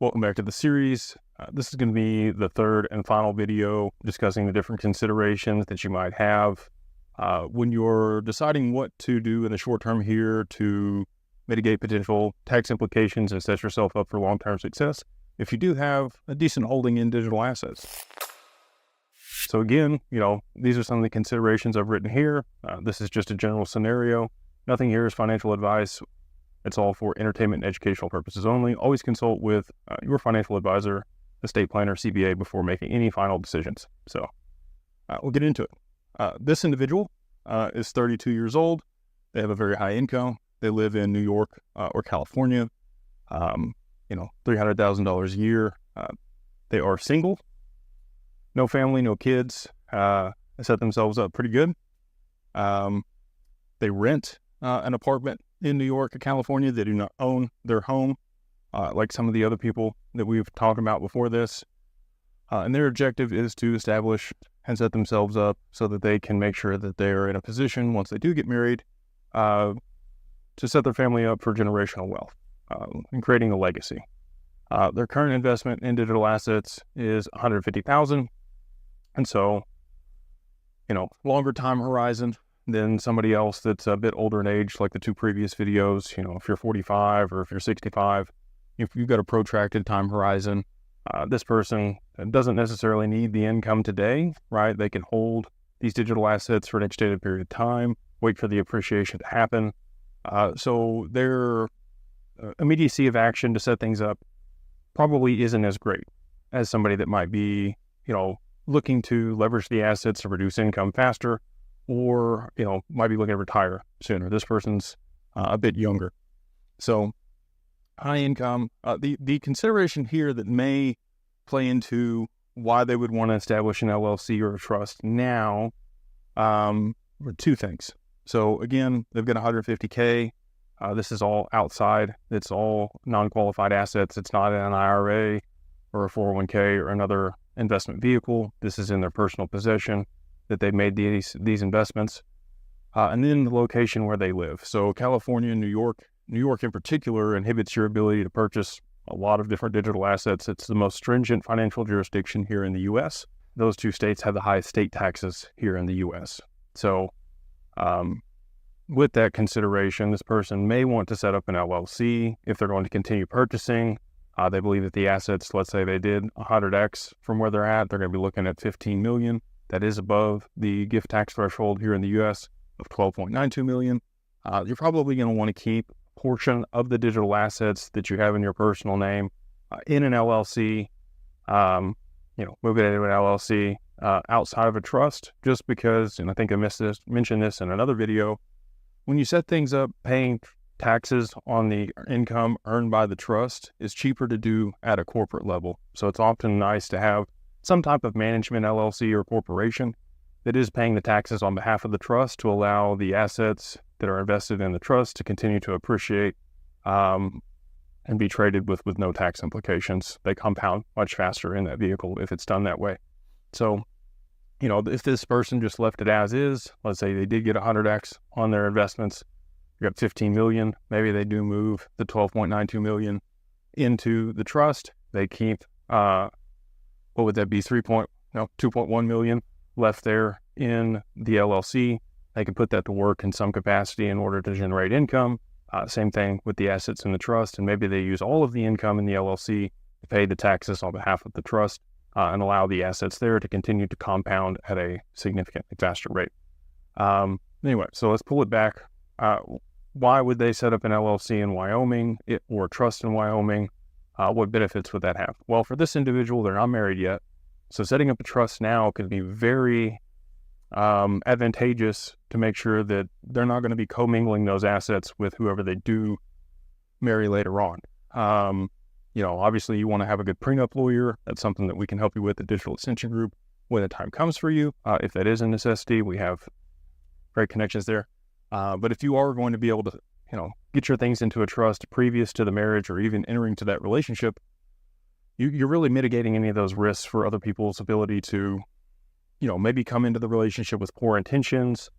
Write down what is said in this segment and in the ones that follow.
Welcome back to the series. This is going to be the third and final video discussing the different considerations that you might have when you're deciding what to do in the short term here to mitigate potential tax implications and set yourself up for long-term success if you do have a decent holding in digital assets. So again, these are some of the considerations I've written here. This is just a general scenario. Nothing here is financial advice. It's all for entertainment and educational purposes only. Always consult with your financial advisor, estate planner, CPA before making any final decisions. So we'll get into it. This individual is 32 years old. They have a very high income. They live in New York or California. $300,000 a year. They are single, no family, no kids. They set themselves up pretty good. They rent an apartment in New York or California. They do not own their home, like some of the other people that we've talked about before this. And their objective is to establish and set themselves up so that they can make sure that they are in a position, once they do get married, to set their family up for generational wealth and creating a legacy. Their current investment in digital assets is $150,000. And so, longer time horizon than somebody else that's a bit older in age, like the two previous videos. If you're 45 or if you're 65, if you've got a protracted time horizon, this person doesn't necessarily need the income today, right? They can hold these digital assets for an extended period of time, wait for the appreciation to happen. So their immediacy of action to set things up probably isn't as great as somebody that might be, looking to leverage the assets to reduce income faster, or, might be looking to retire sooner. This person's a bit younger. So high income, the consideration here that may play into why they would want to establish an LLC or a trust now are two things. So again, they've got $150K. This is all outside. It's all non-qualified assets. It's not an IRA or a 401K or another investment vehicle. This is in their personal possession that they made these investments. And then the location where they live. So California and New York in particular inhibits your ability to purchase a lot of different digital assets. It's the most stringent financial jurisdiction here in the U.S. Those two states have the highest state taxes here in the U.S. So with that consideration, this person may want to set up an LLC if they're going to continue purchasing. They believe that the assets, let's say they did 100x from where they're at, they're going to be looking at $15 million. That is above the gift tax threshold here in the U.S. of $12.92 million. You're probably going to want to keep a portion of the digital assets that you have in your personal name in an LLC, move it into an LLC outside of a trust, just because, and I think I mentioned this in another video, when you set things up, paying taxes on the income earned by the trust is cheaper to do at a corporate level. So it's often nice to have some type of management LLC or corporation that is paying the taxes on behalf of the trust to allow the assets that are invested in the trust to continue to appreciate and be traded with no tax implications. They compound much faster in that vehicle if it's done that way. So, if this person just left it as is, let's say they did get 100x on their investments, you got 15 million, maybe they do move the 12.92 million into the trust. They keep, what would that be? 2.1 million left there in the LLC. They can put that to work in some capacity in order to generate income. Same thing with the assets in the trust. And maybe they use all of the income in the LLC to pay the taxes on behalf of the trust and allow the assets there to continue to compound at a significantly faster rate. Anyway, so let's pull it back. Why would they set up an LLC in Wyoming or a trust in Wyoming? What benefits would that have? Well, for this individual, they're not married yet. So setting up a trust now could be very advantageous to make sure that they're not going to be commingling those assets with whoever they do marry later on. Obviously you want to have a good prenup lawyer. That's something that we can help you with at Digital Ascension Group when the time comes for you. If that is a necessity, we have great connections there. But if you are going to be able to, get your things into a trust previous to the marriage or even entering to that relationship, you're really mitigating any of those risks for other people's ability to, maybe come into the relationship with poor intentions.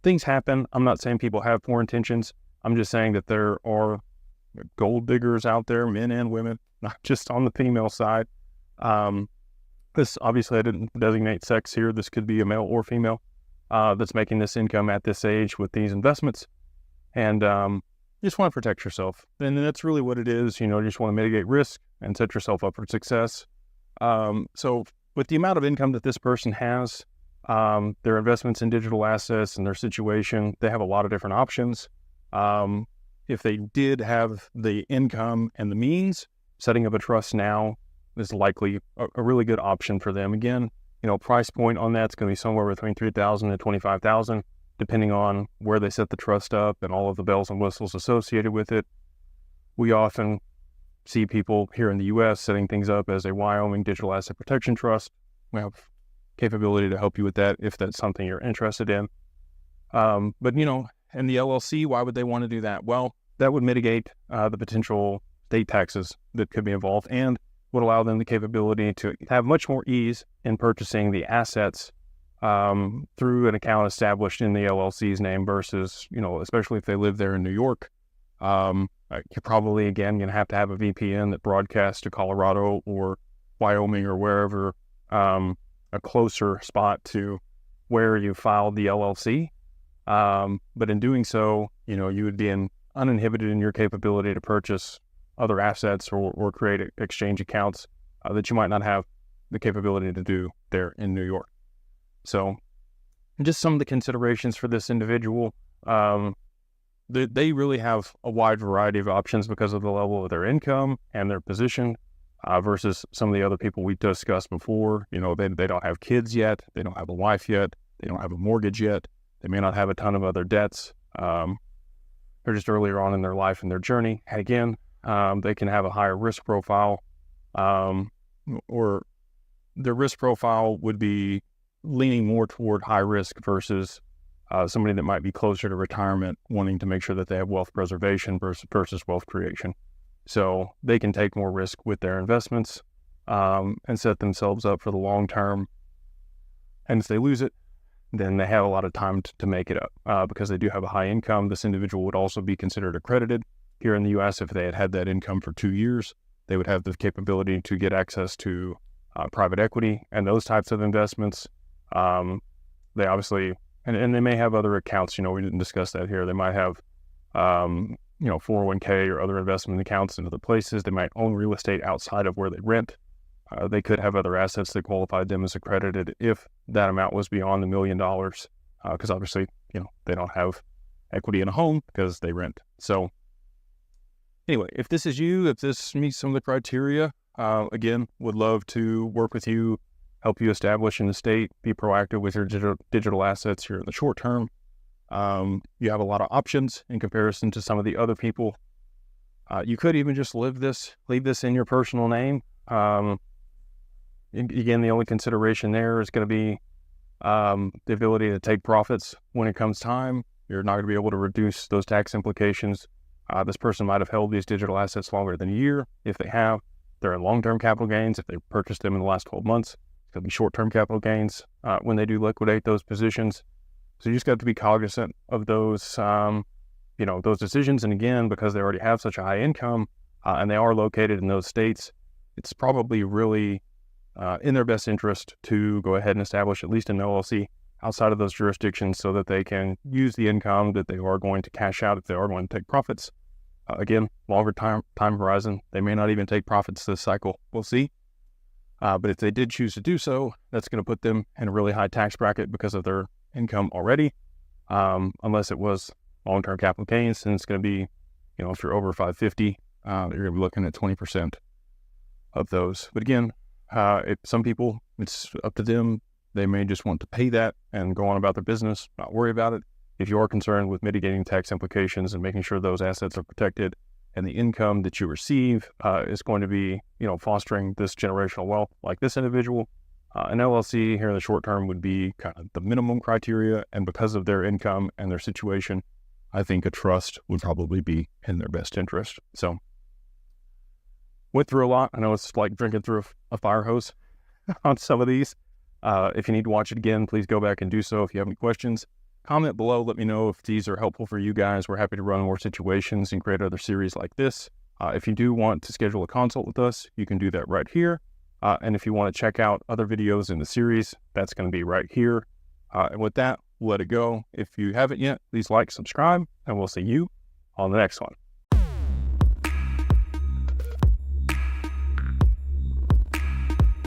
Things happen. I'm not saying people have poor intentions. I'm just saying that there are gold diggers out there, men and women, not just on the female side. This obviously I didn't designate sex here. This could be a male or female that's making this income at this age with these investments. And you just want to protect yourself. And that's really what it is. You just want to mitigate risk and set yourself up for success. So with the amount of income that this person has, their investments in digital assets and their situation, they have a lot of different options. If they did have the income and the means, setting up a trust now is likely a really good option for them. Again, price point on that's going to be somewhere between $3,000 and $25,000, depending on where they set the trust up and all of the bells and whistles associated with it. We often see people here in the U.S. setting things up as a Wyoming digital asset protection trust. We have capability to help you with that if that's something you're interested in. But and the LLC, why would they want to do that? Well, that would mitigate the potential state taxes that could be involved and would allow them the capability to have much more ease in purchasing the assets through an account established in the LLC's name versus, especially if they live there in New York. You're probably, again, going to have a VPN that broadcasts to Colorado or Wyoming or wherever, a closer spot to where you filed the LLC. But in doing so, you would be uninhibited in your capability to purchase other assets or create exchange accounts that you might not have the capability to do there in New York. So just some of the considerations for this individual. They really have a wide variety of options because of the level of their income and their position versus some of the other people we discussed before. They don't have kids yet. They don't have a wife yet. They don't have a mortgage yet. They may not have a ton of other debts. They're just earlier on in their life and their journey. And again, they can have a higher risk profile, or their risk profile would be leaning more toward high risk versus somebody that might be closer to retirement, wanting to make sure that they have wealth preservation versus wealth creation. So they can take more risk with their investments and set themselves up for the long term. And if they lose it, then they have a lot of time to make it up because they do have a high income. This individual would also be considered accredited here in the U.S. If they had that income for 2 years, they would have the capability to get access to private equity and those types of investments. They obviously, and they may have other accounts, we didn't discuss that here. They might have, 401k or other investment accounts in other places. They might own real estate outside of where they rent. They could have other assets that qualified them as accredited if that amount was beyond $1 million, because obviously, they don't have equity in a home because they rent. So anyway, if this is you, if this meets some of the criteria, again, would love to work with you, help you establish in the state, be proactive with your digital assets here in the short term. You have a lot of options in comparison to some of the other people. You could even just leave this in your personal name. Again, the only consideration there is going to be the ability to take profits when it comes time. You're not going to be able to reduce those tax implications. This person might have held these digital assets longer than a year. If they have, they're in long-term capital gains. If they purchased them in the last 12 months, it's going to be short-term capital gains when they do liquidate those positions. So you just got to be cognizant of those, those decisions. And again, because they already have such a high income and they are located in those states, it's probably really in their best interest to go ahead and establish at least an LLC outside of those jurisdictions so that they can use the income that they are going to cash out if they are going to take profits. Again, longer time horizon. They may not even take profits this cycle. We'll see. But if they did choose to do so, that's going to put them in a really high tax bracket because of their income already. Unless it was long-term capital gains, and it's going to be, if you're over 550, you're going to be looking at 20% of those. But again, some people, it's up to them. They may just want to pay that and go on about their business, not worry about it. If you are concerned with mitigating tax implications and making sure those assets are protected and the income that you receive is going to be, fostering this generational wealth like this individual, an LLC here in the short term would be kind of the minimum criteria. And because of their income and their situation, I think a trust would probably be in their best interest. So went through a lot. I know it's like drinking through a fire hose on some of these. If you need to watch it again, please go back and do so if you have any questions. Comment below. Let me know if these are helpful for you guys. We're happy to run more situations and create other series like this. If you do want to schedule a consult with us, you can do that right here. And if you want to check out other videos in the series, that's going to be right here. And with that, we'll let it go. If you haven't yet, please like, subscribe, and we'll see you on the next one.